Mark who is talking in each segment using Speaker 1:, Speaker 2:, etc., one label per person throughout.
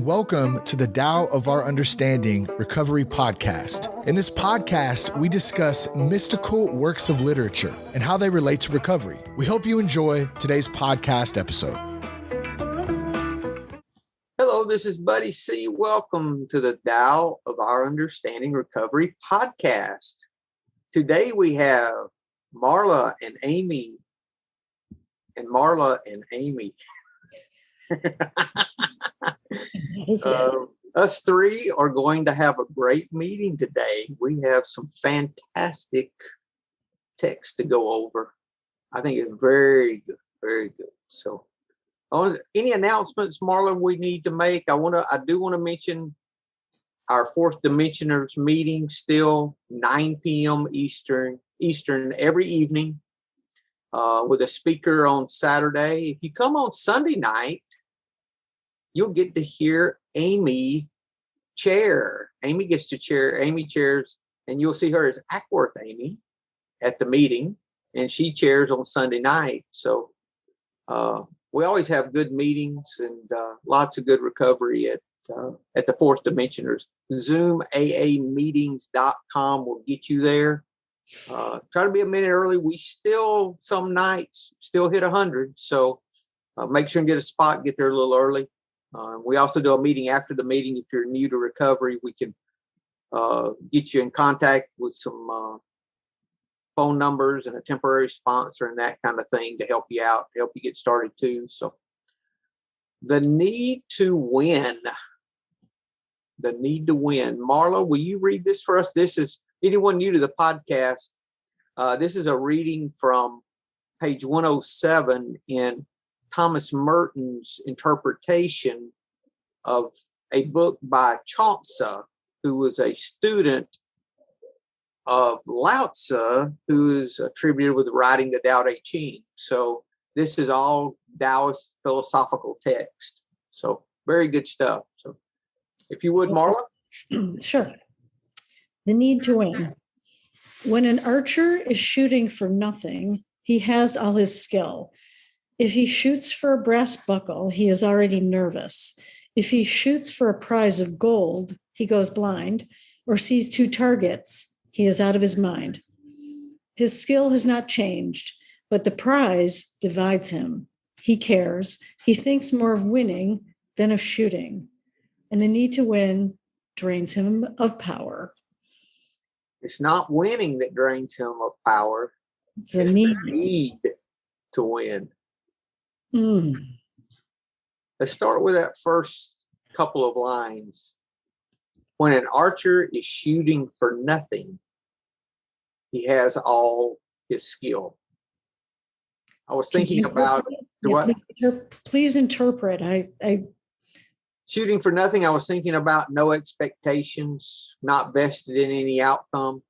Speaker 1: and welcome to the Tao of Our Understanding Recovery Podcast. In this podcast, we discuss mystical works of literature and how they relate to recovery. We hope you enjoy today's podcast episode.
Speaker 2: Hello, this is Buddy C. Welcome to the Tao of Our Understanding Recovery Podcast. Today we have Marla and Amy. Us three are going to have a great meeting today. We have some fantastic text to go over. I think it's very good, very good. So, any announcements, Marla, we need to make? I do want to mention our Fourth Dimensioners meeting, still 9 p.m. Eastern every evening, with a speaker on Saturday. If you come on Sunday night, you'll get to hear Amy chair. Amy chairs, and you'll see her as Ackworth Amy at the meeting, and she chairs on Sunday night. So we always have good meetings and lots of good recovery at the Fourth Dimensioners. ZoomAAmeetings.com will get you there. Try to be a minute early. We still, some nights, still hit 100. So make sure and get a spot, get there a little early. We also do a meeting after the meeting. If you're new to recovery, we can get you in contact with some phone numbers and a temporary sponsor and that kind of thing to help you out, to help you get started too. So the need to win. Marla, will you read this for us? This is anyone new to the podcast. This is a reading from page 107 in Thomas Merton's interpretation of a book by Chuang, who was a student of Lao Tzu, who is attributed with writing the Tao Te Ching. So this is all Taoist philosophical text. So very good stuff. So if you would, Marla.
Speaker 3: Sure. The need to win. When an archer is shooting for nothing, he has all his skill. If he shoots for a brass buckle, he is already nervous. If he shoots for a prize of gold, he goes blind, or sees two targets, he is out of his mind. His skill has not changed, but the prize divides him. He cares. He thinks more of winning than of shooting, and the need to win drains him of power.
Speaker 2: It's not winning that drains him of power.
Speaker 3: It's the
Speaker 2: need to win. Let's start with that first couple of lines. When an archer is shooting for nothing, he has all his skill. I was thinking about what?
Speaker 3: Please interpret. I
Speaker 2: shooting for nothing. I was thinking about no expectations, not vested in any outcome.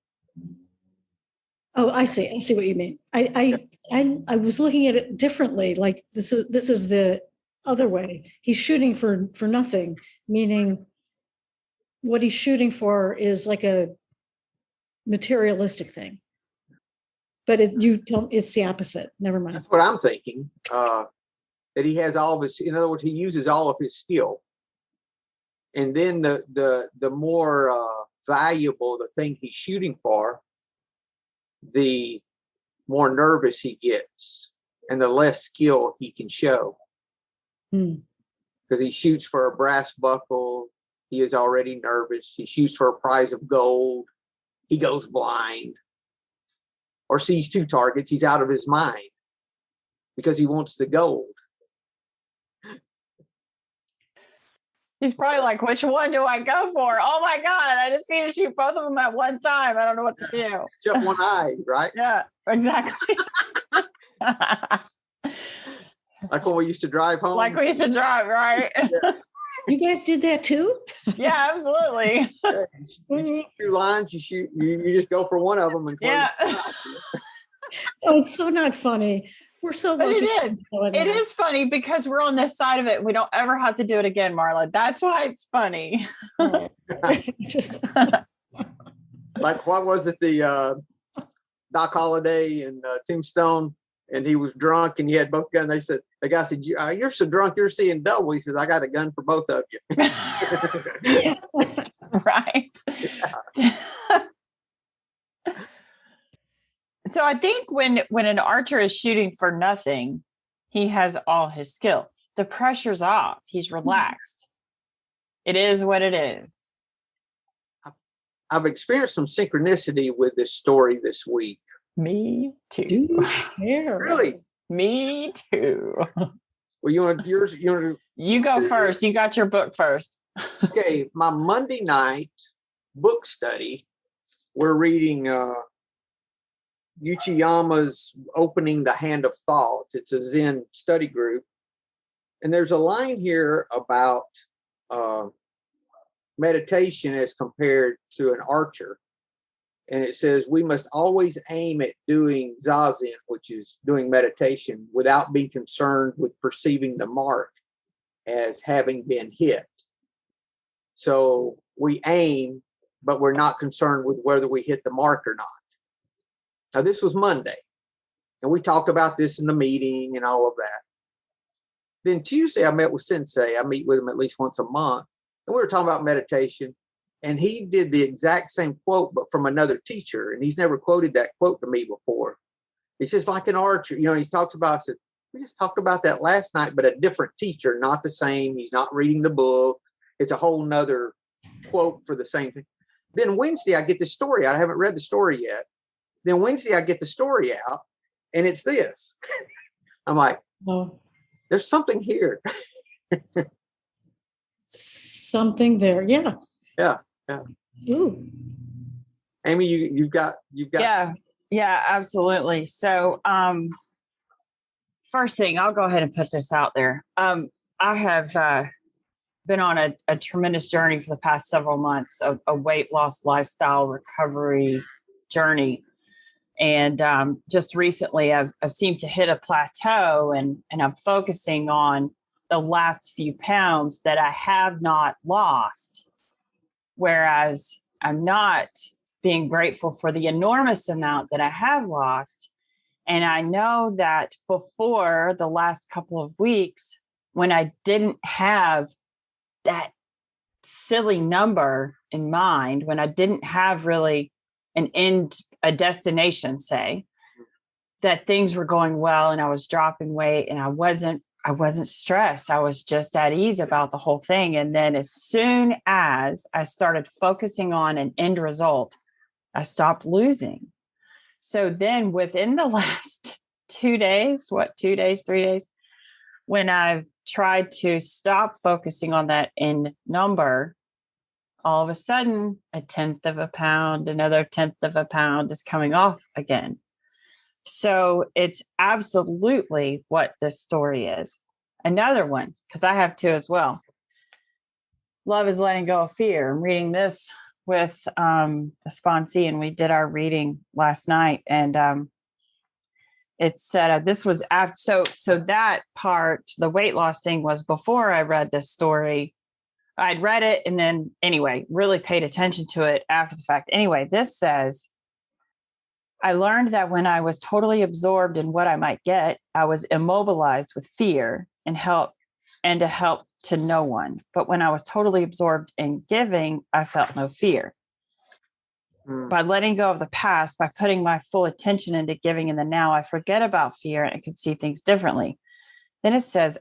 Speaker 3: Oh, I see what you mean. I was looking at it differently. Like this is the other way. He's shooting for nothing, meaning what he's shooting for is like a materialistic thing. But it's the opposite. Never mind.
Speaker 2: That's what I'm thinking. That he has all of his. In other words, he uses all of his skill. And then the more valuable the thing he's shooting for, the more nervous he gets and the less skill he can show. Because he shoots for a brass buckle, he is already nervous. He shoots for a prize of gold, he goes blind. Or sees two targets, he's out of his mind because he wants the gold.
Speaker 4: He's probably like, which one do I go for? Oh my God, I just need to shoot both of them at one time. I don't know what to do.
Speaker 2: Shut one eye, right?
Speaker 4: Yeah, exactly.
Speaker 2: Like when we used to drive home.
Speaker 4: Like we used to drive, right?
Speaker 2: Yeah.
Speaker 3: You guys did that too?
Speaker 4: Yeah, absolutely.
Speaker 2: Yeah, you shoot two lines, you just go for one of them and close.
Speaker 4: Yeah.
Speaker 3: Oh, it's so not funny. We're so
Speaker 4: But
Speaker 3: lucky.
Speaker 4: it is funny because we're on this side of it. We don't ever have to do it again, Marla. That's why it's funny.
Speaker 2: Like what was it? The Doc Holliday and Tombstone. and he was drunk, and he had both guns. They said, the guy said, "You're so drunk, you're seeing double." He says, "I got a gun for both of you."
Speaker 4: Right. Yeah. So I think when an archer is shooting for nothing, he has all his skill. The pressure's off. He's relaxed. It is what it is.
Speaker 2: I've experienced some synchronicity with this story this week.
Speaker 4: Me too.
Speaker 3: Do share.
Speaker 2: Really?
Speaker 4: Me too.
Speaker 2: Well, you want yours?
Speaker 4: You go first. You got your book first.
Speaker 2: Okay, my Monday night book study, we're reading Uchiyama's Opening the Hand of Thought. It's a Zen study group. And there's a line here about meditation as compared to an archer. And it says, we must always aim at doing zazen, which is doing meditation, without being concerned with perceiving the mark as having been hit. So we aim, but we're not concerned with whether we hit the mark or not. Now, this was Monday, and we talked about this in the meeting and all of that. Then Tuesday, I met with Sensei. I meet with him at least once a month, and we were talking about meditation, and he did the exact same quote, but from another teacher, and he's never quoted that quote to me before. He says, like an archer, he talks about, I said, we just talked about that last night, but a different teacher, not the same. He's not reading the book. It's a whole nother quote for the same thing. Then Wednesday, I get the story. I haven't read the story yet. Then Wednesday, I get the story out, and it's this. I'm like,
Speaker 3: Oh,
Speaker 2: there's something here.
Speaker 3: something there. Yeah.
Speaker 2: Yeah.
Speaker 3: Ooh.
Speaker 2: Amy, you've got.
Speaker 4: Yeah, absolutely. So, first thing, I'll go ahead and put this out there. I have been on a tremendous journey for the past several months, a weight loss lifestyle recovery journey. And just recently, I've seemed to hit a plateau, and I'm focusing on the last few pounds that I have not lost, whereas I'm not being grateful for the enormous amount that I have lost. And I know that before the last couple of weeks, when I didn't have that silly number in mind, when I didn't have really a destination, say, that things were going well and I was dropping weight and I wasn't stressed. I was just at ease about the whole thing. And then as soon as I started focusing on an end result, I stopped losing. So then within the last 3 days, when I've tried to stop focusing on that end number, all of a sudden, a 1/10 of a pound, another 1/10 of a pound is coming off again. So it's absolutely what this story is. Another one, because I have two as well. Love is letting go of fear. I'm reading this with a sponsee, and we did our reading last night. And it said this was after. So that part, the weight loss thing, was before I read this story. I'd read it and then anyway, really paid attention to it after the fact. Anyway, this says, I learned that when I was totally absorbed in what I might get, I was immobilized with fear and to help to no one. But when I was totally absorbed in giving, I felt no fear. By letting go of the past, by putting my full attention into giving in the now, I forget about fear and can see things differently. Then it says,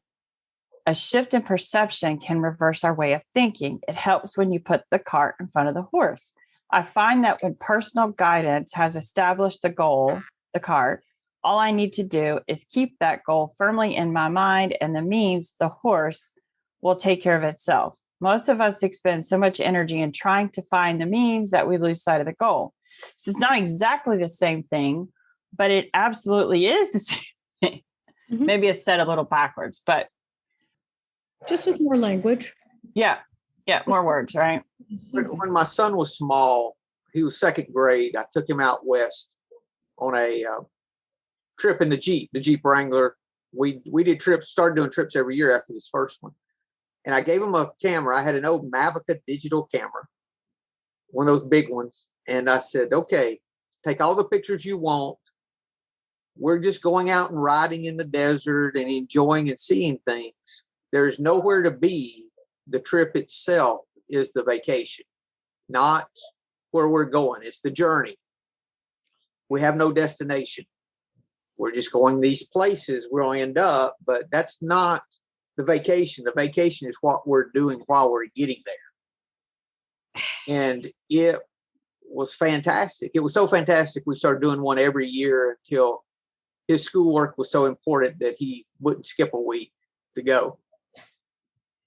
Speaker 4: a shift in perception can reverse our way of thinking. It helps when you put the cart in front of the horse. I find that when personal guidance has established the goal, the cart, all I need to do is keep that goal firmly in my mind, and the means, the horse, will take care of itself. Most of us expend so much energy in trying to find the means that we lose sight of the goal. So it's not exactly the same thing, but it absolutely is the same thing. Mm-hmm. Maybe it's said a little backwards, but
Speaker 3: just with more language.
Speaker 4: Yeah, more words, right?
Speaker 2: When my son was small, he was second grade. I took him out west on a trip in the Jeep Wrangler. We did trips, started doing trips every year after this first one. And I gave him a camera. I had an old Mavica digital camera, one of those big ones. And I said, okay, take all the pictures you want, we're just going out and riding in the desert and enjoying and seeing things. There's nowhere to be. The trip itself is the vacation, not where we're going. It's the journey. We have no destination. We're just going these places we'll end up, but that's not the vacation. The vacation is what we're doing while we're getting there. And it was fantastic. It was so fantastic. We started doing one every year until his schoolwork was so important that he wouldn't skip a week to go.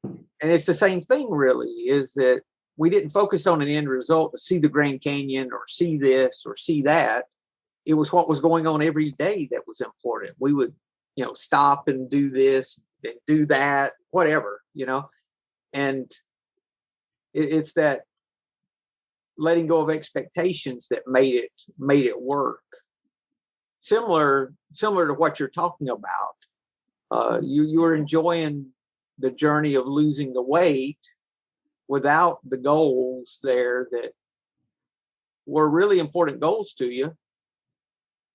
Speaker 2: And it's the same thing, really, is that we didn't focus on an end result to see the Grand Canyon or see this or see that. It was what was going on every day that was important. We would, stop and do this and do that, whatever, and it's that letting go of expectations that made it work. Similar to what you're talking about. You were enjoying the journey of losing the weight without the goals there that were really important goals to you.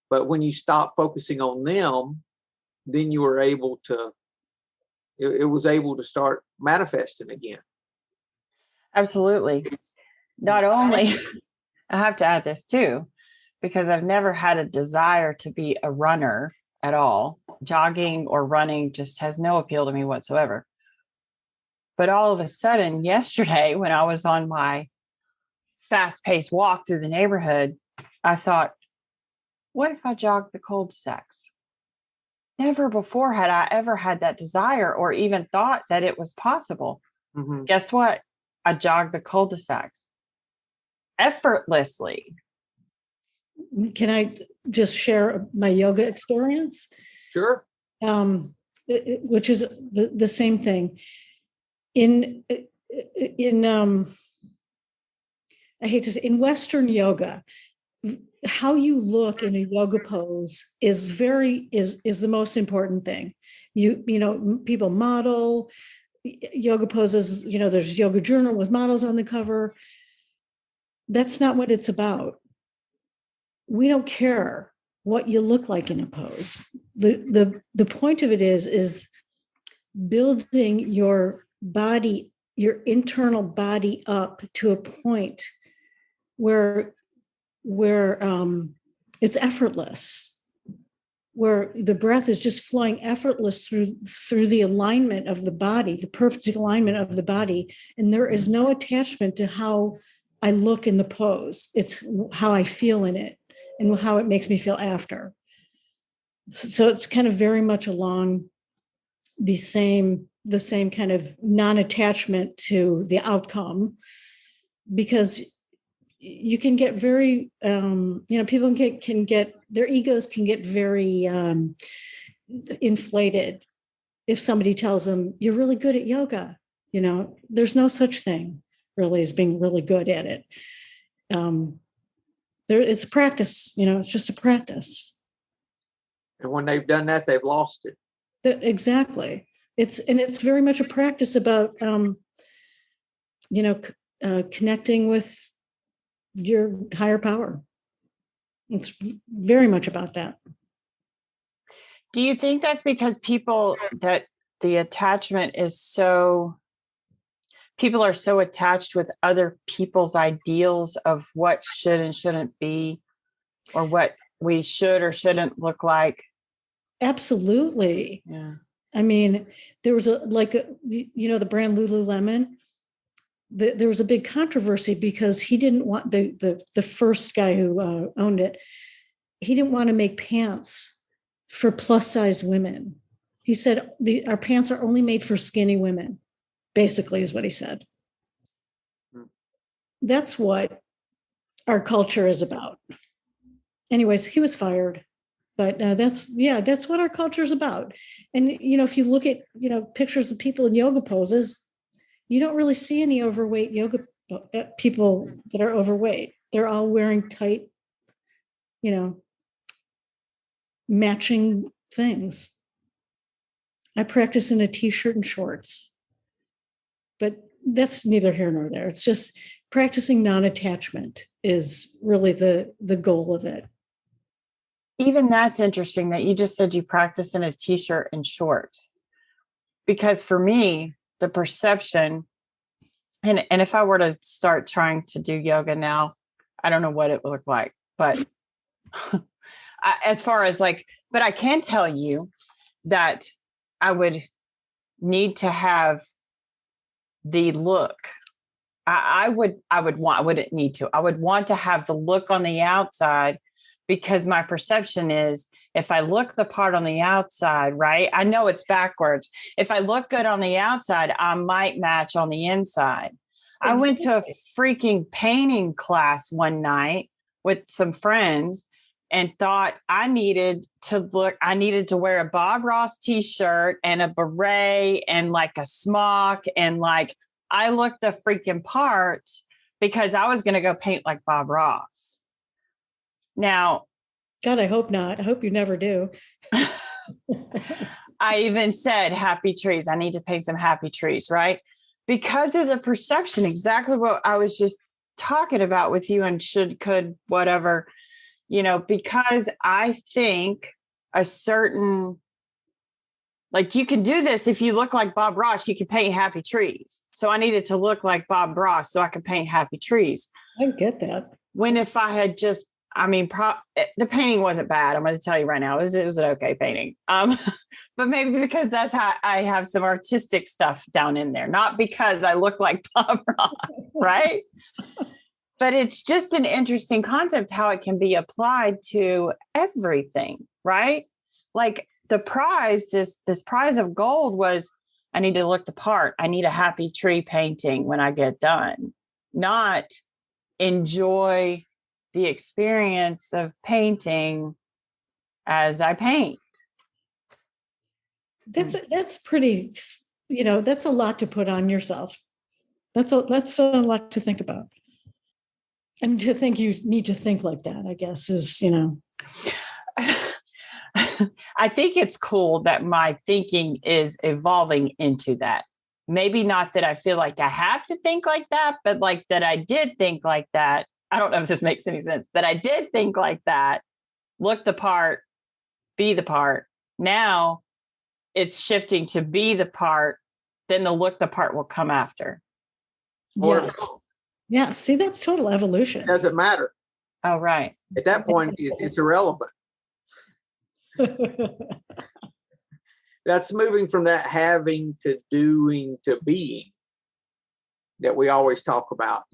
Speaker 2: But when you stop focusing on them, then you were able to, it was able to start manifesting again.
Speaker 4: Absolutely. Not only, I have to add this too, because I've never had a desire to be a runner at all. Jogging or running just has no appeal to me whatsoever. But all of a sudden, yesterday, when I was on my fast-paced walk through the neighborhood, I thought, what if I jogged the cul-de-sacs? Never before had I ever had that desire or even thought that it was possible. Mm-hmm. Guess what? I jogged the cul-de-sacs effortlessly.
Speaker 3: Can I just share my yoga experience?
Speaker 2: Sure.
Speaker 3: Which is the same thing. In I hate to say, in Western yoga, how you look in a yoga pose is the most important thing. People model yoga poses. There's Yoga Journal with models on the cover. That's not what it's about. We don't care what you look like in a pose. The point of it is building your body, your internal body up to a point where it's effortless, where the breath is just flowing effortless through the alignment of the body, the perfect alignment of the body. And there is no attachment to how I look in the pose. It's how I feel in it and how it makes me feel after. So it's kind of very much along the same kind of non-attachment to the outcome, because you can get very, people can get, their egos can get very inflated if somebody tells them, you're really good at yoga. There's no such thing really as being really good at it. It's a practice, it's just a practice.
Speaker 2: And when they've done that, they've lost it.
Speaker 3: Exactly. It's very much a practice about, connecting with your higher power. It's very much about that.
Speaker 4: Do you think that's because that the attachment is people are so attached with other people's ideals of what should and shouldn't be, or what we should or shouldn't look like?
Speaker 3: Absolutely.
Speaker 4: Yeah.
Speaker 3: I mean, there was the brand Lululemon. There was a big controversy because he didn't want the first guy who owned it. He didn't want to make pants for plus sized women. He said our pants are only made for skinny women, basically, is what he said. That's what our culture is about. Anyways, he was fired. But that's what our culture is about. And, if you look at, pictures of people in yoga poses, you don't really see any overweight yoga people that are overweight. They're all wearing tight, matching things. I practice in a t-shirt and shorts, but that's neither here nor there. It's just practicing non-attachment is really the goal of it.
Speaker 4: even that's interesting that you just said you practice in a t-shirt and shorts. Because for me, the perception, and if I were to start trying to do yoga now, I don't know what it would look like, but as far as like, but I can tell you that I would need to have the look. I wouldn't need to. I would want to have the look on the outside, because my perception is if I look the part on the outside, right? I know it's backwards. If I look good on the outside, I might match on the inside. Exactly. I went to a freaking painting class one night with some friends and thought I needed to wear a Bob Ross t-shirt and a beret and like a smock. And like, I looked the freaking part because I was going to go paint like Bob Ross. Now,
Speaker 3: God, I hope not. I hope you never do.
Speaker 4: I even said happy trees. I need to paint some happy trees, right? Because of the perception, exactly what I was just talking about with you and should, could, whatever, because I think a certain, like you can do this if you look like Bob Ross, you can paint happy trees. So I needed to look like Bob Ross so I could paint happy trees.
Speaker 3: I get that.
Speaker 4: When if I had just, the painting wasn't bad. I'm going to tell you right now, it was an okay painting. But maybe because that's how I have some artistic stuff down in there, not because I look like Bob Ross, right? But it's just an interesting concept how it can be applied to everything, right? Like the prize, this prize of gold was, I need to look the part. I need a happy tree painting when I get done, not enjoy the experience of painting as I paint.
Speaker 3: That's pretty, that's a lot to put on yourself. That's a lot to think about. And to think you need to think like that, I guess, is,
Speaker 4: I think it's cool that my thinking is evolving into that. Maybe not that I feel like I have to think like that, but like that I did think like that. I don't know if this makes any sense, that I did think like that, look the part, be the part. Now it's shifting to be the part, then the look the part will come after.
Speaker 3: Yeah. See, that's total evolution.
Speaker 2: It doesn't matter.
Speaker 4: Oh, right.
Speaker 2: At that point, it's irrelevant. That's moving from that having to doing to being that we always talk about,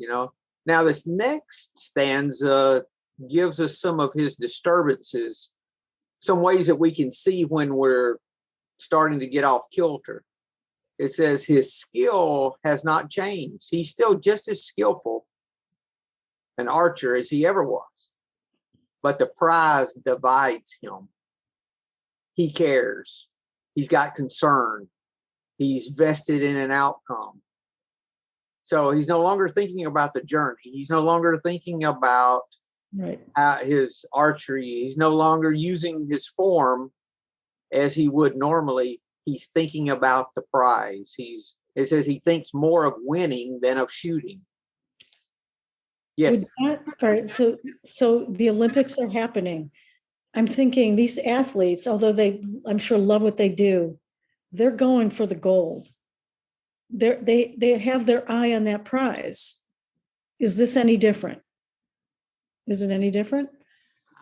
Speaker 2: Now, this next stanza gives us some of his disturbances, some ways that we can see when we're starting to get off kilter. It says his skill has not changed. He's still just as skillful an archer as he ever was. But the prize divides him. He cares. He's got concern. He's vested in an outcome. So he's no longer thinking about the journey. He's no longer thinking about his archery. He's no longer using his form as he would normally. He's thinking about the prize. It says he thinks more of winning than of shooting. Yes.
Speaker 3: All right. So the Olympics are happening. I'm thinking these athletes, although I'm sure love what they do, they're going for the gold. They have their eye on that prize. Is this any different? Is it any different?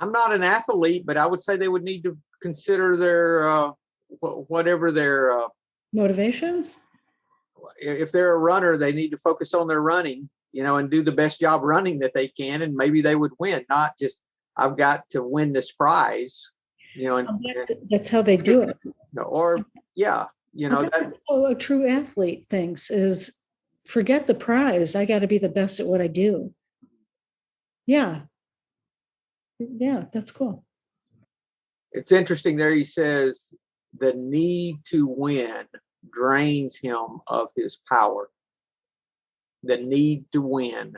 Speaker 2: I'm not an athlete, but I would say they would need to consider their whatever their
Speaker 3: motivations.
Speaker 2: If they're a runner, they need to focus on their running, and do the best job running that they can, and maybe they would win. Not just I've got to win this prize, And
Speaker 3: that's how they do it.
Speaker 2: That's
Speaker 3: how a true athlete thinks is forget the prize. I got to be the best at what I do. Yeah. Yeah, that's cool.
Speaker 2: It's interesting there. He says the need to win drains him of his power. The need to win.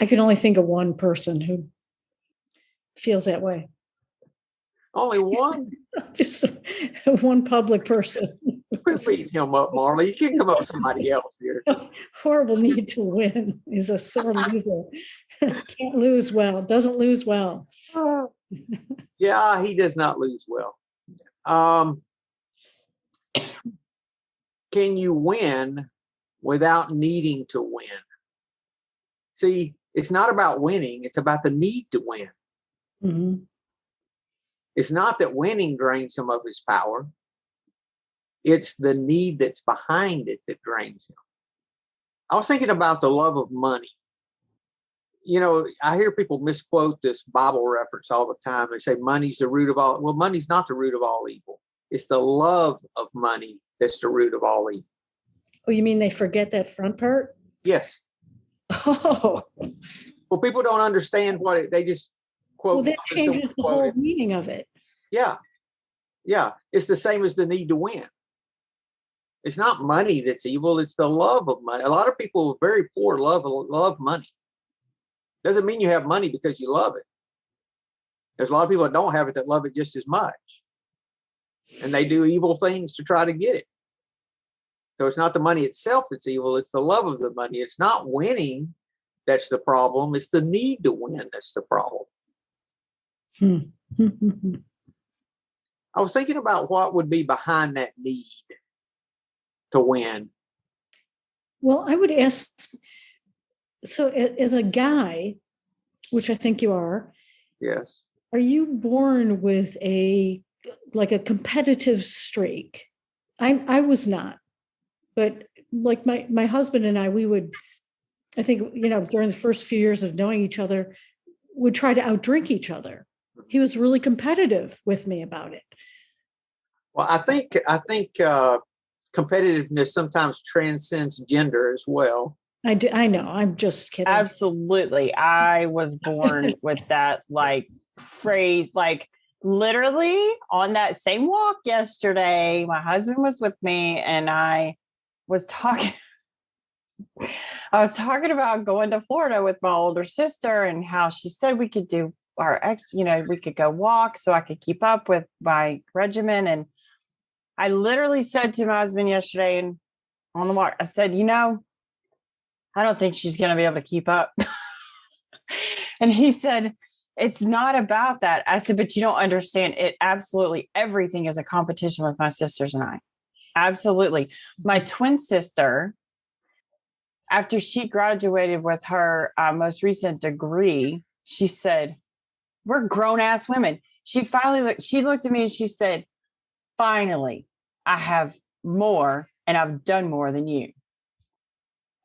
Speaker 3: I can only think of one person who feels that way.
Speaker 2: Only one?
Speaker 3: Just one public person.
Speaker 2: Quit beating him up, Marley. You can't come up with somebody else here.
Speaker 3: Horrible need to win. He's a sore loser. Can't lose well. Doesn't lose well.
Speaker 2: Yeah, he does not lose well. Can you win without needing to win? See, it's not about winning. It's about the need to win.
Speaker 3: Mm-hmm.
Speaker 2: It's not that winning drains him of his power. It's the need that's behind it that drains him. I was thinking about the love of money. You know, I hear people misquote this Bible reference all the time. They say money's the root of all. Well, money's not the root of all evil. It's the love of money that's the root of all evil.
Speaker 3: Oh, you mean they forget that front part?
Speaker 2: Yes.
Speaker 3: Oh,
Speaker 2: Well, people don't understand they just quote.
Speaker 3: well, that changes the whole meaning of it.
Speaker 2: Yeah. Yeah. It's the same as the need to win. It's not money that's evil. It's the love of money. A lot of people who are very poor love money. Doesn't mean you have money because you love it. There's a lot of people that don't have it that love it just as much. And they do evil things to try to get it. So it's not the money itself that's evil. It's the love of the money. It's not winning that's the problem. It's the need to win that's the problem. I was thinking about what would be behind that need to win.
Speaker 3: Well, I would ask, so as a guy, which I think you are,
Speaker 2: Yes.
Speaker 3: are you born with a competitive streak? I was not, but like my husband and I, we would, I think, during the first few years of knowing each other, would try to outdrink each other. He was really competitive with me about it.
Speaker 2: Well, I think competitiveness sometimes transcends gender as well.
Speaker 3: I know. I'm just kidding.
Speaker 4: Absolutely. I was born with that phrase, literally on that same walk yesterday, my husband was with me and I was talking about going to Florida with my older sister and how she said we could do we could go walk so I could keep up with my regimen. And I literally said to my husband yesterday and on the walk, I said, I don't think she's going to be able to keep up. And he said, it's not about that. I said, but you don't understand it. Absolutely. Everything is a competition with my sisters and I. Absolutely. My twin sister, after she graduated with her most recent degree, she said, we're grown ass women. She looked at me and she said, finally, I have more and I've done more than you.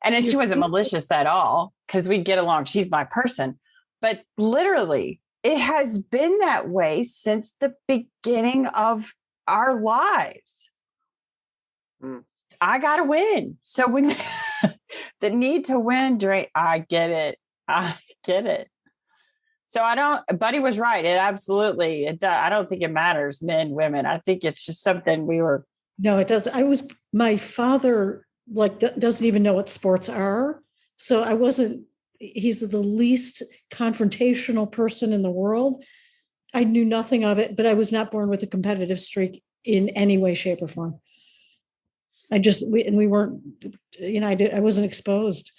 Speaker 4: And then she wasn't malicious at all because we get along. She's my person. But literally, it has been that way since the beginning of our lives. I got to win. So when the need to win, I get it. I get it. So Buddy was right. It absolutely, I don't think it matters, men, women. I think it's just something
Speaker 3: No, it doesn't. My father doesn't even know what sports are. So he's the least confrontational person in the world. I knew nothing of it, but I was not born with a competitive streak in any way, shape, or form. We weren't, I wasn't exposed.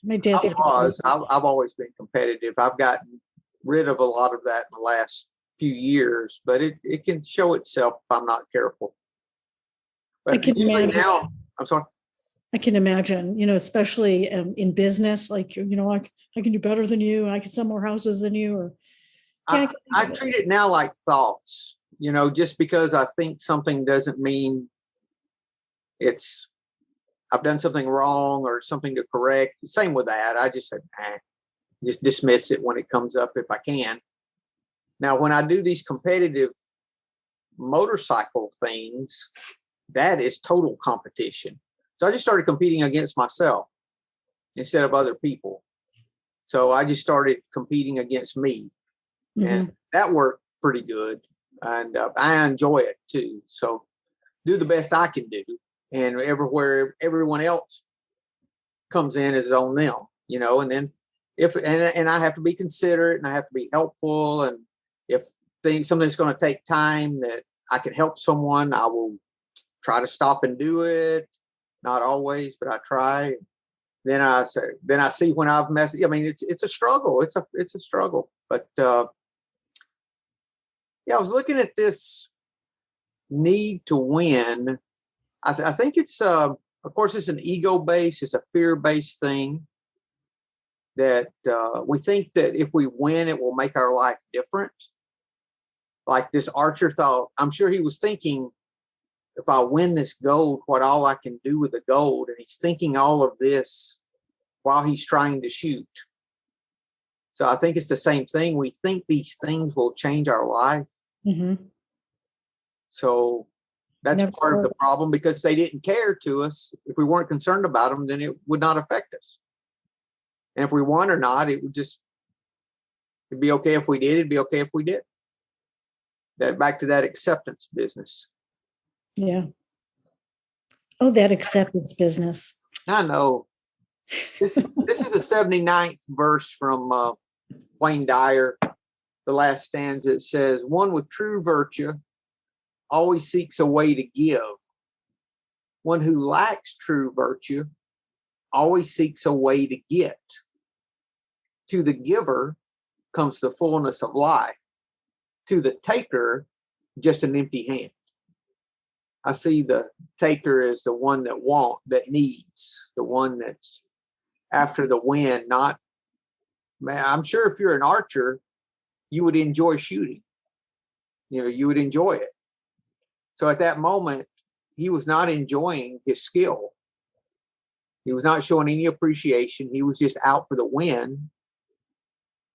Speaker 3: My dad's
Speaker 2: I've always been competitive. I've gotten rid of a lot of that in the last few years, but it can show itself if I'm not careful. But
Speaker 3: I can imagine.
Speaker 2: Now, I'm sorry.
Speaker 3: I can imagine, especially in business, I can do better than you. I can sell more houses than you. Or
Speaker 2: I treat it now like thoughts. Just because I think something doesn't mean I've done something wrong or something to correct. Same with that. I just said, just dismiss it when it comes up if I can. Now, when I do these competitive motorcycle things, that is total competition. So I just started competing against myself instead of other people. So I just started competing against me. Mm-hmm. And that worked pretty good. And I enjoy it too. So do the best I can do. And everywhere everyone else comes in is on them, and then and I have to be considerate and I have to be helpful. And if something's going to take time that I can help someone, I will try to stop and do it. Not always, but I try. Then I see when I've messed. I mean, it's a struggle. It's a struggle, but Yeah, I was looking at this need to win. I think it's, of course, it's an ego-based, it's a fear-based thing that we think that if we win, it will make our life different. Like this archer thought, I'm sure he was thinking, if I win this gold, what all I can do with the gold. And he's thinking all of this while he's trying to shoot. So I think it's the same thing. We think these things will change our life.
Speaker 3: Mm-hmm.
Speaker 2: So that's
Speaker 3: Never
Speaker 2: part of the
Speaker 3: works.
Speaker 2: problem, because if they didn't care to us, if we weren't concerned about them, then it would not affect us. And if we won or not, it'd be okay if we did, it'd be okay if we did. That back to that acceptance business.
Speaker 3: Yeah. Oh, that acceptance business.
Speaker 2: I know. This is the 79th verse from Wayne Dyer, the last stanza. It says, one with true virtue always seeks a way to give. One who lacks true virtue always seeks a way to get. To the giver comes the fullness of life. To the taker, just an empty hand. I see the taker as the one that needs, the one that's after the win, not, man, I'm sure if you're an archer, you would enjoy shooting. You would enjoy it. So at that moment, he was not enjoying his skill. He was not showing any appreciation. He was just out for the win.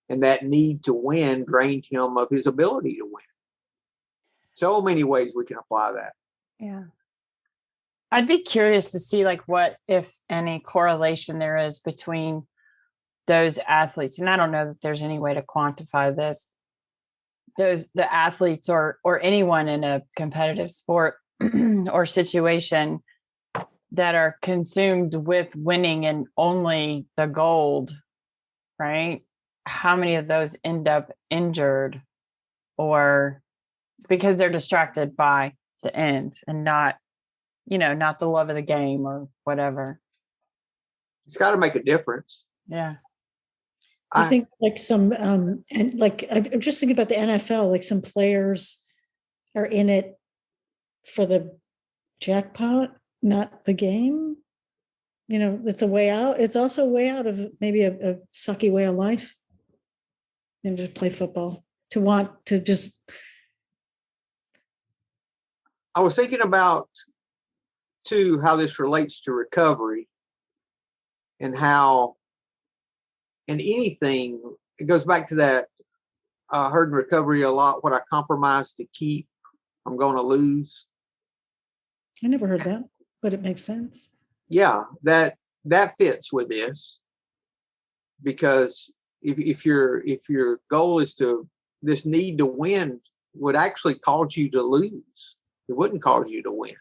Speaker 2: And that need to win drained him of his ability to win. So many ways we can apply that.
Speaker 4: Yeah. I'd be curious to see what, if any, correlation there is between those athletes. And I don't know that there's any way to quantify this. The athletes or anyone in a competitive sport or situation that are consumed with winning and only the gold, right? How many of those end up injured or because they're distracted by the ends and not the love of the game or whatever.
Speaker 2: It's got to make a difference.
Speaker 4: Yeah.
Speaker 3: I think some, and I'm just thinking about the NFL, some players are in it for the jackpot, not the game. It's a way out. It's also a way out of maybe a sucky way of life. Just play football, to want to just.
Speaker 2: I was thinking about, too, how this relates to recovery and how in anything, it goes back to that, I heard in recovery a lot, what I compromise to keep, I'm going to lose.
Speaker 3: I never heard that, but it makes sense.
Speaker 2: Yeah, that fits with this, because if your goal is this need to win would actually cause you to lose. It wouldn't cause you to win,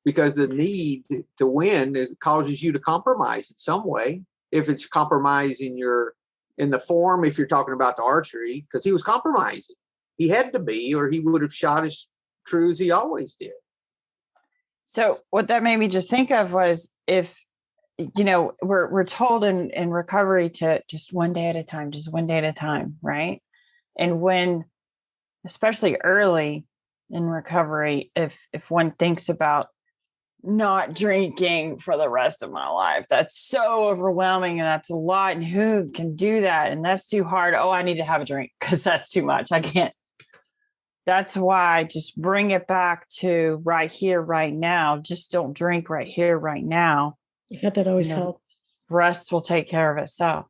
Speaker 2: because the need to win causes you to compromise in some way. If it's compromising in the form, if you're talking about the archery, because he was compromising, he had to be, or he would have shot as true as he always did.
Speaker 4: So what that made me just think of was, if we're told in recovery to just one day at a time, right? And when, especially early in recovery, if one thinks about not drinking for the rest of my life, that's so overwhelming and that's a lot, and who can do that, and that's too hard. Oh, I need to have a drink because that's too much. I can't. That's why just bring it back to right here, right now. Just don't drink right here, right now.
Speaker 3: You got that always help.
Speaker 4: Rest will take care of itself.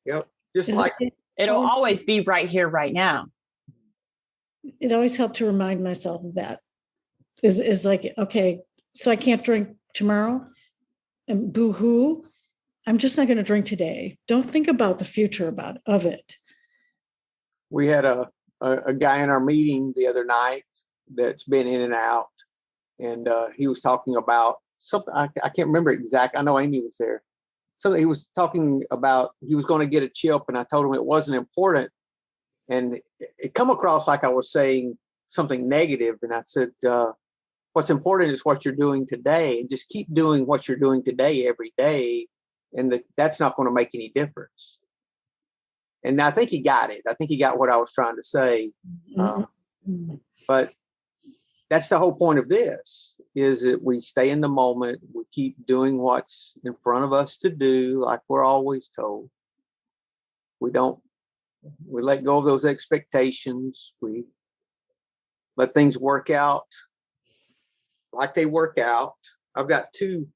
Speaker 2: Yep. Just like
Speaker 4: it'll always be right here, right now.
Speaker 3: It always helped to remind myself of that. Is like, okay, so I can't drink tomorrow, and boo-hoo. I'm just not going to drink today. Don't think about the future of it.
Speaker 2: We had a guy in our meeting the other night that's been in and out, and he was talking about something. I can't remember exactly. I know Amy was there. So he was talking about he was going to get a chip, and I told him it wasn't important, and it come across like I was saying something negative. And I said, what's important is what you're doing today, and just keep doing what you're doing today every day, and that's not going to make any difference. And I think he got it. I think he got what I was trying to say. But that's the whole point of this, is that we stay in the moment. We keep doing what's in front of us to do, like we're always told. We let go of those expectations. We let things work out like they work out. I've got two,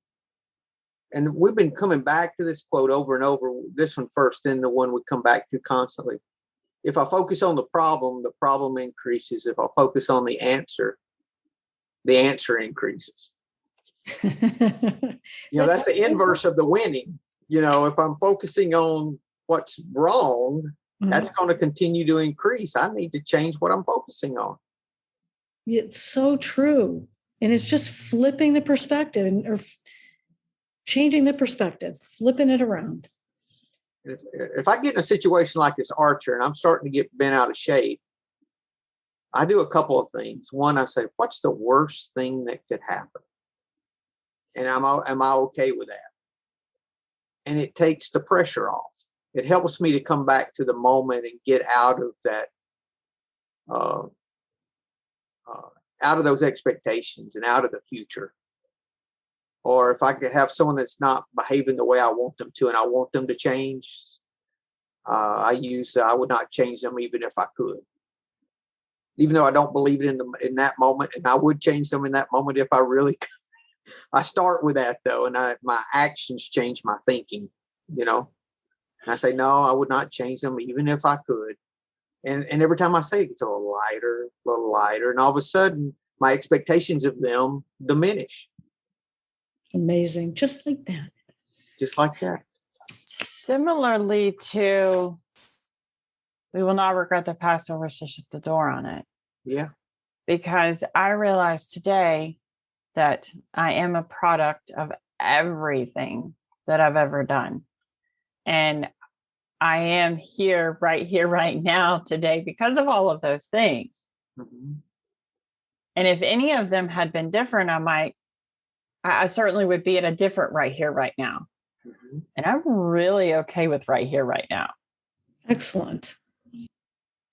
Speaker 2: and we've been coming back to this quote over and over. This one first, then the one we come back to constantly. If I focus on the problem increases. If I focus on the answer increases. That's the inverse of the winning. If I'm focusing on what's wrong, that's going to continue to increase. I need to change what I'm focusing on.
Speaker 3: It's so true. And it's just flipping the perspective or changing the perspective, flipping it around.
Speaker 2: If I get in a situation like this archer and I'm starting to get bent out of shape, I do a couple of things. One, I say, what's the worst thing that could happen? And am I okay with that? And it takes the pressure off. It helps me to come back to the moment and get out of that, out of those expectations and out of the future. Or if I could have someone that's not behaving the way I want them to, and I want them to change, I would not change them even if I could. Even though I don't believe it in that moment, and I would change them in that moment if I really could. I start with that though, and my actions change my thinking, And I say, no, I would not change them even if I could. And every time I say it, it's a little lighter, and all of a sudden my expectations of them diminish.
Speaker 3: Amazing. Just like that.
Speaker 2: Just like that.
Speaker 4: Similarly to, we will not regret the past or wish to shut the door on it.
Speaker 2: Yeah.
Speaker 4: Because I realized today that I am a product of everything that I've ever done. And I am here, right now, today, because of all of those things. Mm-hmm. And if any of them had been different, I certainly would be at a different right here, right now. Mm-hmm. And I'm really okay with right here, right now.
Speaker 3: Excellent.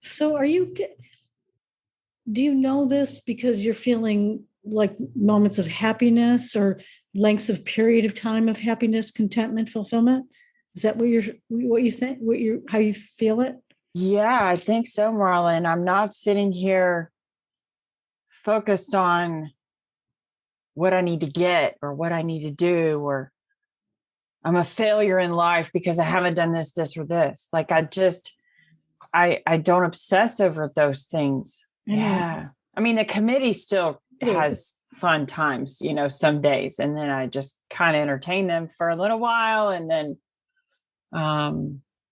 Speaker 3: So do you know this because you're feeling like moments of happiness or lengths of period of time of happiness, contentment, fulfillment? Is that what you think, how you feel it?
Speaker 4: Yeah, I think so, Marlon. I'm not sitting here focused on what I need to get or what I need to do, or I'm a failure in life because I haven't done this, or this. Like I don't obsess over those things. Mm-hmm. Yeah. I mean, the committee still has fun times, some days, and then I just kind of entertain them for a little while and then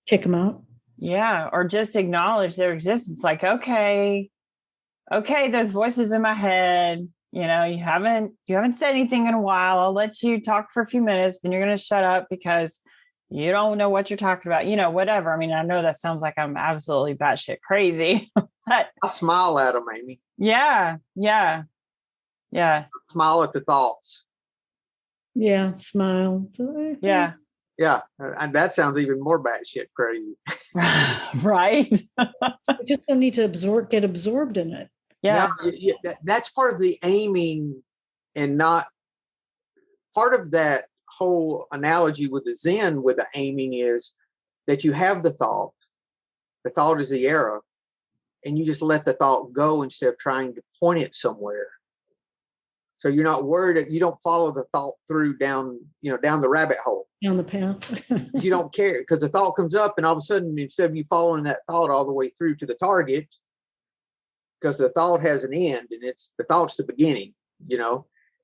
Speaker 3: kick them out.
Speaker 4: Yeah. Or just acknowledge their existence. Like, okay, those voices in my head, you haven't said anything in a while. I'll let you talk for a few minutes, then you're going to shut up because you don't know what you're talking about, whatever. I mean, I know that sounds like I'm absolutely batshit crazy, but
Speaker 2: I smile at them, Amy.
Speaker 4: Yeah.
Speaker 2: Smile at the thoughts.
Speaker 3: Yeah. Smile.
Speaker 4: Yeah.
Speaker 2: Yeah. And that sounds even more batshit crazy.
Speaker 4: Right.
Speaker 3: You just don't need to get absorbed in it.
Speaker 4: Yeah.
Speaker 2: That's part of the aiming, and not part of that whole analogy with the Zen with the aiming is that you have the thought is the arrow, and you just let the thought go instead of trying to point it somewhere. So you're not worried that you don't follow the thought through down the rabbit hole.
Speaker 3: Down the path.
Speaker 2: You don't care because the thought comes up, and all of a sudden, instead of you following that thought all the way through to the target, because the thought has an end, and the thought's the beginning,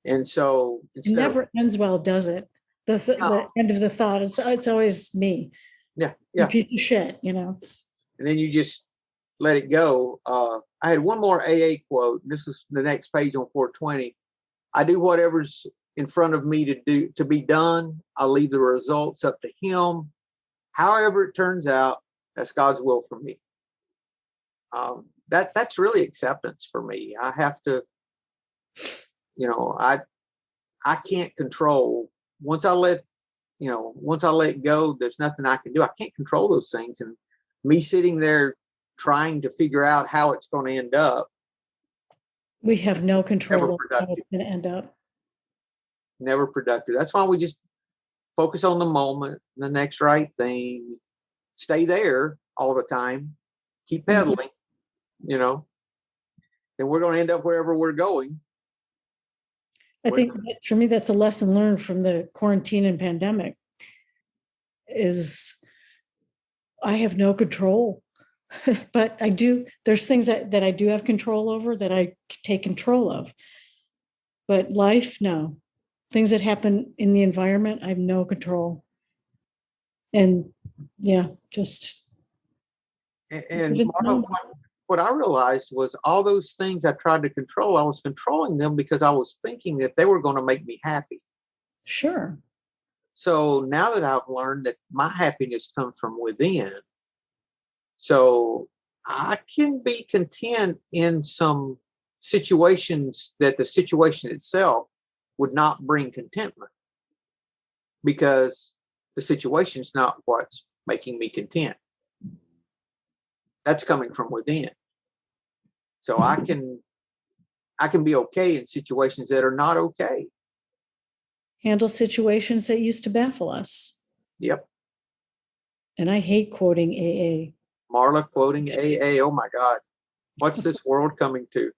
Speaker 2: and so
Speaker 3: it never ends well, does it? The end of the thought, it's always me.
Speaker 2: Yeah.
Speaker 3: You piece of shit,
Speaker 2: And then you just let it go. I had one more AA quote. This is the next page on 420. I do whatever's in front of me to be done. I'll leave the results up to him. However it turns out, that's God's will for me. That's really acceptance for me. I have to, I can't control. Once I let go, there's nothing I can do. I can't control those things. And me sitting there trying to figure out how it's going to end up.
Speaker 3: We have no control
Speaker 2: Never
Speaker 3: over how
Speaker 2: productive.
Speaker 3: it's going to end up.
Speaker 2: Never productive. That's why we just focus on the moment, the next right thing, stay there all the time, keep pedaling, you know, and we're going to end up wherever we're going.
Speaker 3: I think that for me, that's a lesson learned from the quarantine and pandemic is I have no control, but I do, there's things that I do have control over that I take control of, but life, no. Things that happen in the environment, I have no control. And yeah, just.
Speaker 2: And Marla, what I realized was all those things I tried to control, I was controlling them because I was thinking that they were going to make me happy.
Speaker 3: Sure.
Speaker 2: So now that I've learned that my happiness comes from within, so I can be content in some situations that the situation itself would not bring contentment because the situation is not what's making me content. That's coming from within. So I can be okay in situations that are not okay.
Speaker 3: Handle situations that used to baffle us.
Speaker 2: Yep.
Speaker 3: And I hate quoting AA.
Speaker 2: Marla quoting AA. Oh my God. What's this world coming to?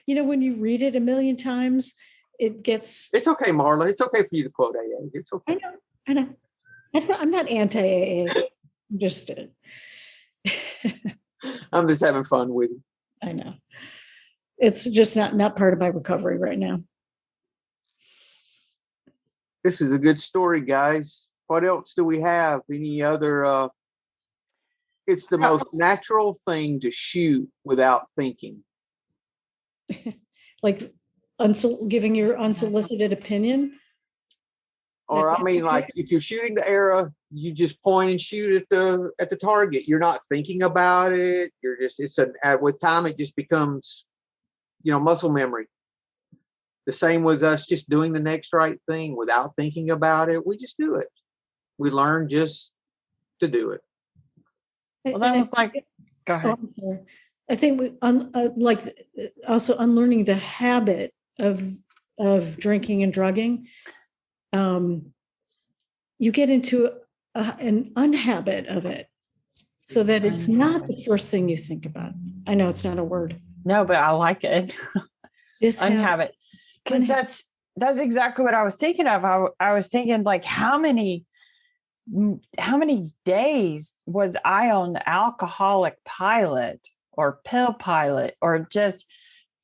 Speaker 3: You know, when you read it a million times, it gets.
Speaker 2: It's okay, Marla. It's okay for you to quote AA. It's okay.
Speaker 3: I know. I'm not anti-AA. I'm just.
Speaker 2: I'm just having fun with you.
Speaker 3: I know. It's just not part of my recovery right now.
Speaker 2: This is a good story, guys. What else do we have? Any other? It's the most natural thing to shoot without thinking.
Speaker 3: Like giving your unsolicited opinion.
Speaker 2: Or I mean, like if you're shooting the arrow, you just point and shoot at the target. You're not thinking about it. You're just with time it just becomes, muscle memory. The same with us just doing the next right thing without thinking about it. We just do it. We learn just to do it.
Speaker 4: Well, that was like, go ahead.
Speaker 3: I think we also unlearning the habit of drinking and drugging. You get into an unhabit of it so that it's not the first thing you think about. I know it's not a word.
Speaker 4: No, but I like it. Unhabit. Because that's exactly what I was thinking of. I was thinking like how many days was I on the alcoholic pilot or pill pilot or just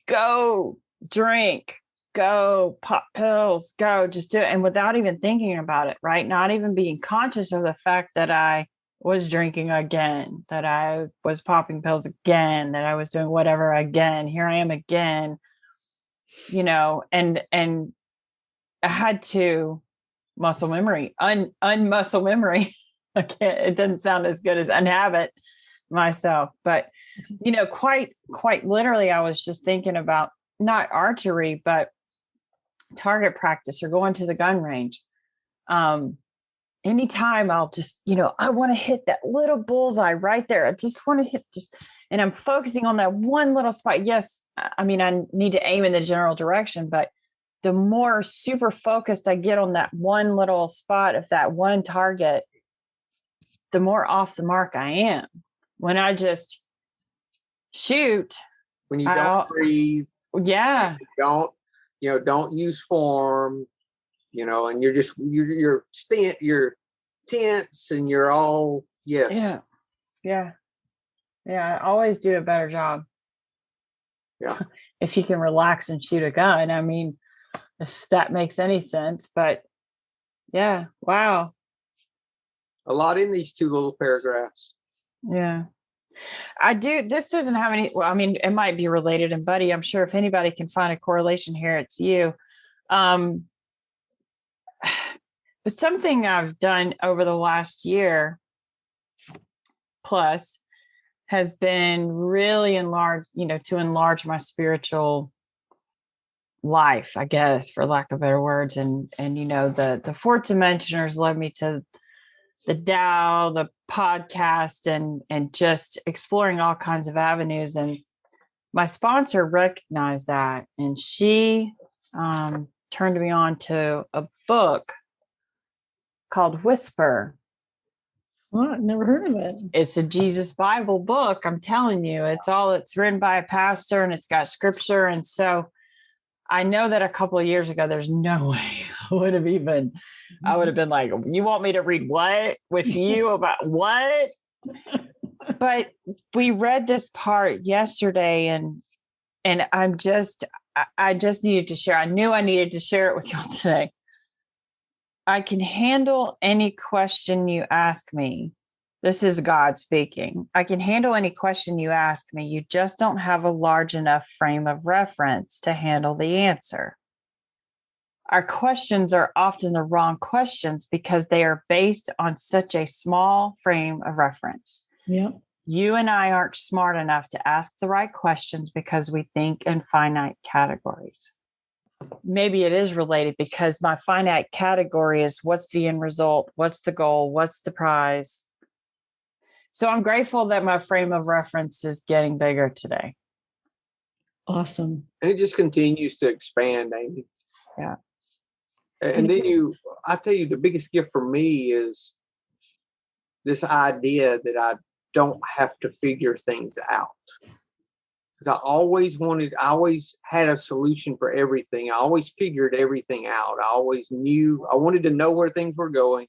Speaker 4: go drink, go pop pills, go just do it. And without even thinking about it, right? Not even being conscious of the fact that I was drinking again, that I was popping pills again, that I was doing whatever again. Here I am again, and I had to muscle memory, unmuscle memory. It doesn't sound as good as unhabit myself, but quite literally, I was just thinking about not archery, but target practice or going to the gun range. Anytime I'll just, I want to hit that little bullseye right there. I just want to hit and I'm focusing on that one little spot. Yes. I mean, I need to aim in the general direction, but the more super focused I get on that one little spot of that one target, the more off the mark I am. When I just shoot.
Speaker 2: When you don't breathe.
Speaker 4: Yeah.
Speaker 2: Don't use form, and you're tense and you're all, yes.
Speaker 4: Yeah. I always do a better job.
Speaker 2: Yeah.
Speaker 4: If you can relax and shoot a gun. I mean, if that makes any sense, but yeah. Wow.
Speaker 2: A lot in these two little paragraphs.
Speaker 4: Yeah. I do. This doesn't have any, well, I mean, it might be related, and Buddy, I'm sure if anybody can find a correlation here, it's you. But something I've done over the last year plus has been really to enlarge my spiritual life, I guess, for lack of better words. And the fourth dimensioners led me to the Dow, the podcast, and just exploring all kinds of avenues. And my sponsor recognized that, and she turned me on to a book called Whisper.
Speaker 3: Well, I've never heard of it.
Speaker 4: It's a Jesus Bible book. I'm telling you, it's written by a pastor and it's got scripture. And so I know that a couple of years ago, there's no way I would have been like, you want me to read what with you about what? But we read this part yesterday and I just needed to share. I knew I needed to share it with y'all today. I can handle any question you ask me. This is God speaking. I can handle any question you ask me. You just don't have a large enough frame of reference to handle the answer. Our questions are often the wrong questions because they are based on such a small frame of reference.
Speaker 3: Yeah.
Speaker 4: You and I aren't smart enough to ask the right questions because we think in finite categories. Maybe it is related because my finite category is what's the end result? What's the goal? What's the prize? So I'm grateful that my frame of reference is getting bigger today.
Speaker 3: Awesome.
Speaker 2: And it just continues to expand, Amy.
Speaker 4: Yeah.
Speaker 2: And then I tell you, the biggest gift for me is this idea that I don't have to figure things out. Because I always had a solution for everything. I always figured everything out. I always knew, I wanted to know where things were going.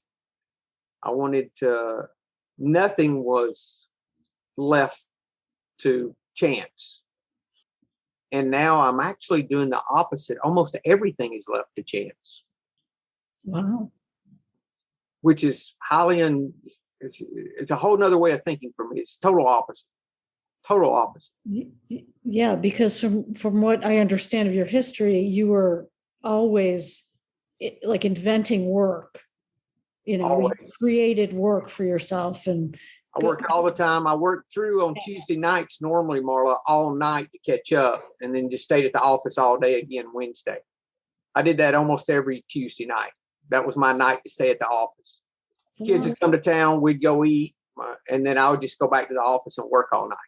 Speaker 2: Nothing was left to chance. And now I'm actually doing the opposite. Almost everything is left to chance.
Speaker 3: Wow.
Speaker 2: Which is it's a whole nother way of thinking for me. It's total opposite.
Speaker 3: Yeah, because from what I understand of your history, you were always like inventing work. You created work for yourself. And
Speaker 2: I worked all the time. I worked through on Tuesday nights, normally, Marla, all night to catch up, and then just stayed at the office all day again Wednesday. I did that almost every Tuesday night. That was my night to stay at the office. Kids would come to town, we'd go eat, and then I would just go back to the office and work all night.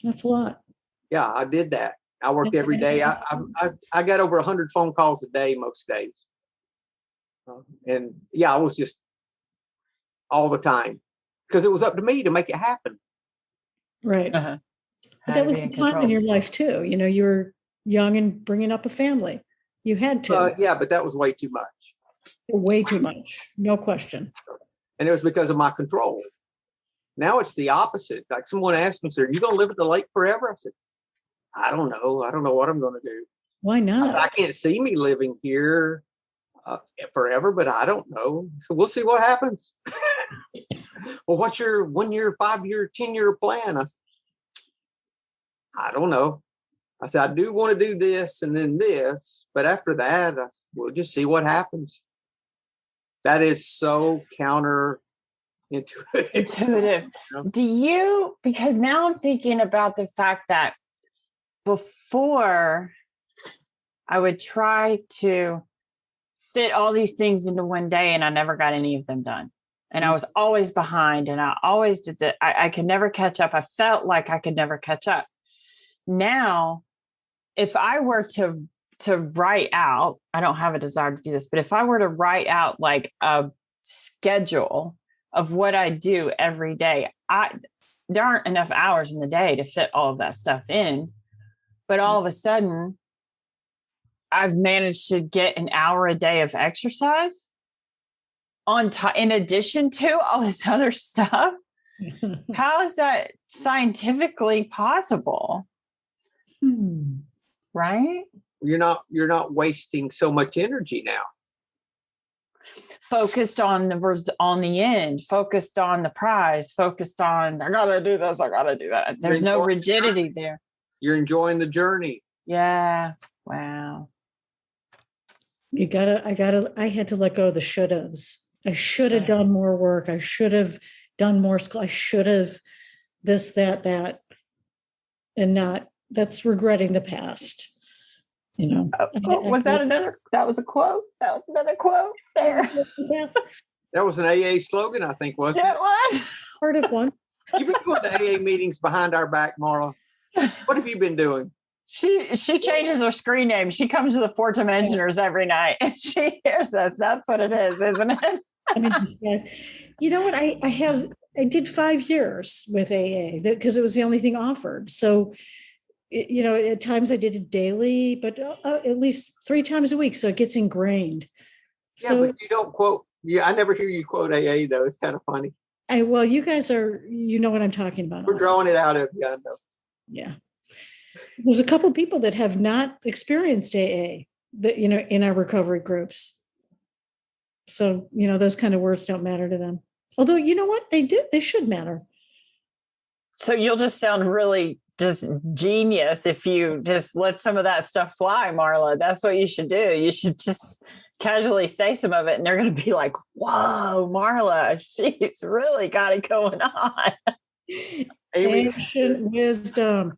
Speaker 3: That's a lot.
Speaker 2: Yeah, I did that. I worked every day. I got over 100 phone calls a day most days. And yeah, I was just all the time because it was up to me to make it happen.
Speaker 3: Right.
Speaker 4: Uh-huh.
Speaker 3: But that was the time in your life too. You were young and bringing up a family. You had to.
Speaker 2: Yeah, but that was way too much.
Speaker 3: Way too much. No question.
Speaker 2: And it was because of my control. Now it's the opposite. Like someone asked me, "Sir, are you going to live at the lake forever?" I said, "I don't know. I don't know what I'm going to do."
Speaker 3: Why not?
Speaker 2: I can't see me living here forever, but I don't know. So we'll see what happens. Well, what's your 1 year, 5 year, 10-year plan? I said, I don't know. I said, I do want to do this and then this, but after that, we'll just see what happens. That is so
Speaker 4: intuitive. Because now I'm thinking about the fact that before I would try to fit all these things into one day and I never got any of them done. And I was always behind and I always did that. I could never catch up. I felt like I could never catch up. Now, if I were to write out, I don't have a desire to do this, but if I were to write out like a schedule of what I do every day, there aren't enough hours in the day to fit all of that stuff in. But all of a sudden, I've managed to get an hour a day of exercise in addition to all this other stuff. How is that scientifically possible? Right?
Speaker 2: You're not wasting so much energy now.
Speaker 4: Focused on the end, focused on the prize, focused on, I gotta do this, I gotta do that. There's no rigidity there.
Speaker 2: You're enjoying the journey.
Speaker 4: Yeah. Wow.
Speaker 3: I had to let go of the should haves. I should have done more work. I should have done more school. I should have this, that, and not, that's regretting the past.
Speaker 4: Was that another? That was a quote. That was another quote there.
Speaker 2: That was an AA slogan, I think, wasn't
Speaker 4: It
Speaker 2: it?
Speaker 4: was.
Speaker 3: Part of one.
Speaker 2: You've been going to AA meetings behind our back, Marla. What have you been doing?
Speaker 4: She changes her screen name. She comes to the Four Dimensioners every night and she hears us. That's what it is, isn't it?
Speaker 3: I mean, you know what? I did 5 years with AA because it was the only thing offered. So, at times I did it daily, but at least 3 times a week. So it gets ingrained.
Speaker 2: Yeah,
Speaker 3: So,
Speaker 2: but you don't quote. Yeah, I never hear you quote AA though. It's kind of funny.
Speaker 3: well, you guys you know what I'm talking about.
Speaker 2: We're
Speaker 3: also.
Speaker 2: drawing it out of you. I know.
Speaker 3: Yeah. There's a couple people that have not experienced AA that, in our recovery groups. So, those kind of words don't matter to them. Although, you know what? They should matter.
Speaker 4: So you'll just sound really just genius if you just let some of that stuff fly, Marla. That's what you should do. You should just casually say some of it and they're going to be like, whoa, Marla, she's really got it going on.
Speaker 2: Amy,
Speaker 3: Ancient wisdom.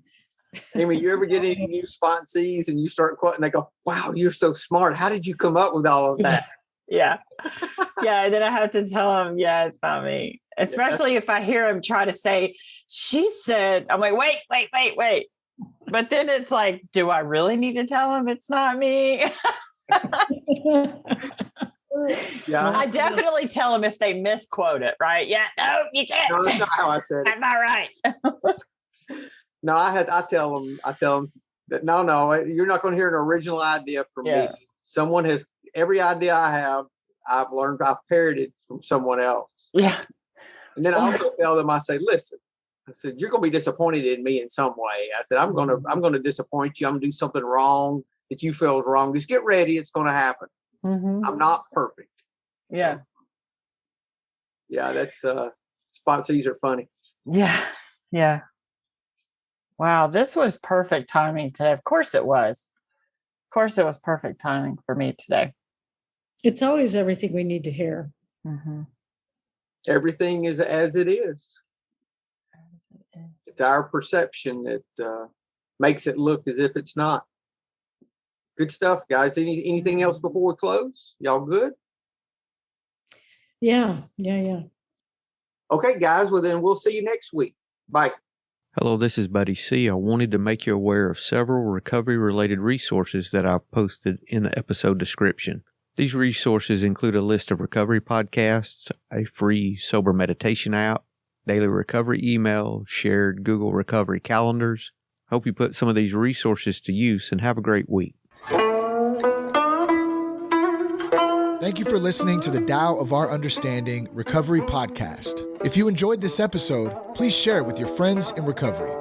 Speaker 2: Amy, you ever get any new sponsees and you start quoting, they go, wow, you're so smart. How did you come up with all of that?
Speaker 4: Yeah. And then I have to tell them, yeah, it's not me. Especially if I hear him try to say, she said, I'm like, wait. But then it's like, do I really need to tell him it's not me?
Speaker 2: Yeah.
Speaker 4: I definitely tell them if they misquote it, right? Yeah, no, you can't.
Speaker 2: No, that's not how I said it.
Speaker 4: Am I right?
Speaker 2: No, I tell them that no, you're not going to hear an original idea from me. Someone has every idea I have, I've parroted from someone else.
Speaker 4: Yeah.
Speaker 2: And then I also tell them, I say, listen, I said, you're going to be disappointed in me in some way. I said, I'm going to disappoint you. I'm going to do something wrong that you feel is wrong. Just get ready. It's going to happen.
Speaker 4: Mm-hmm.
Speaker 2: I'm not perfect.
Speaker 4: Yeah.
Speaker 2: Yeah. That's, sponsees are funny.
Speaker 4: Yeah. Wow. This was perfect timing today. Of course it was. Of course it was perfect timing for me today.
Speaker 3: It's always everything we need to hear.
Speaker 4: Mm-hmm.
Speaker 2: Everything is as it is. It's our perception that makes it look as if it's not. Good stuff, guys. Anything else before we close? Y'all good?
Speaker 3: Yeah.
Speaker 2: Okay, guys. Well, then we'll see you next week. Bye.
Speaker 5: Hello, this is Buddy C. I wanted to make you aware of several recovery-related resources that I've posted in the episode description. These resources include a list of recovery podcasts, a free sober meditation app, daily recovery email, shared Google recovery calendars. Hope you put some of these resources to use and have a great week.
Speaker 1: Thank you for listening to the Tao of Our Understanding Recovery Podcast. If you enjoyed this episode, please share it with your friends in recovery.